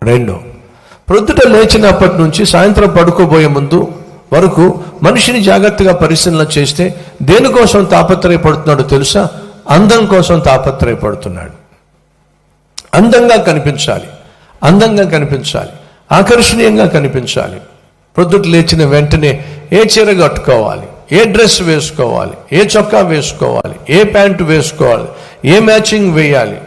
2, ప్రొద్దుట లేచినప్పటి నుంచి సాయంత్రం పడుకోబోయే ముందు వరకు మనిషిని జాగ్రత్తగా పరిశీలన చేస్తే దేనికోసం తాపత్రయపడుతున్నాడో తెలుసా? అందం కోసం తాపత్రయపడుతున్నాడు. అందంగా కనిపించాలి, అందంగా కనిపించాలి, ఆకర్షణీయంగా కనిపించాలి. ప్రొద్దుట లేచిన వెంటనే ఏ చీర కట్టుకోవాలి, ఏ డ్రెస్ వేసుకోవాలి, ఏ చొక్కా వేసుకోవాలి, ఏ ప్యాంటు వేసుకోవాలి, ఏ మ్యాచింగ్ వేయాలి,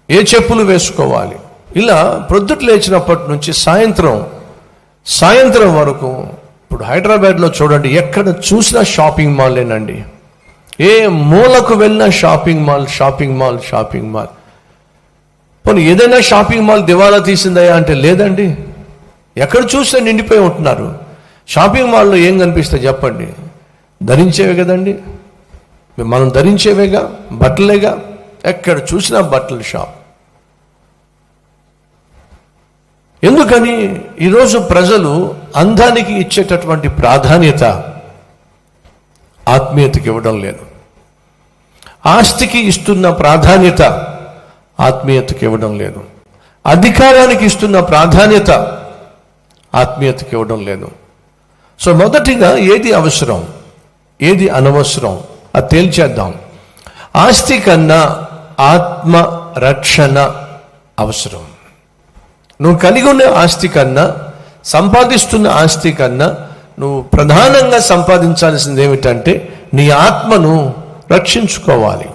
ఏ చెప్పులు వేసుకోవాలి, ఇలా ప్రొద్దుట లేచినప్పటి నుంచి సాయంత్రం వరకు. ఇప్పుడు హైదరాబాద్లో చూడండి, ఎక్కడ చూసినా షాపింగ్ మాల్లేనండి. ఏ మూలకు వెళ్ళినా షాపింగ్ మాల్. పోనీ ఏదైనా షాపింగ్ మాల్ దివాలా తీసిందయా అంటే లేదండి. ఎక్కడ చూసినా నిండిపోయి ఉంటున్నారు. షాపింగ్ మాల్లో ఏం కనిపిస్తాయి చెప్పండి? ధరించేవే కదండి, మనం ధరించేవేగా, బట్టలేగా. ఎక్కడ చూసినా బట్టల షాప్. ఎందుకని? ఈరోజు ప్రజలు అందానికి ఇచ్చేటటువంటి ప్రాధాన్యత ఆత్మీయతకి ఇవ్వడం లేదు. ఆస్తికి ఇస్తున్న ప్రాధాన్యత ఆత్మీయతకి ఇవ్వడం లేదు. అధికారానికి ఇస్తున్న ప్రాధాన్యత ఆత్మీయతకి ఇవ్వడం లేదు. సో మొదటిగా ఏది అవసరం, ఏది అనవసరం అది తేల్చేద్దాం. ఆస్తి కన్నా ఆత్మ రక్షణ అవసరం. నువ్వు కలిగి ఉన్న ఆస్తి కన్నా, సంపాదిస్తున్న ఆస్తి కన్నా నువ్వు ప్రధానంగా సంపాదించాల్సింది ఏమిటంటే నీ ఆత్మను రక్షించుకోవాలి.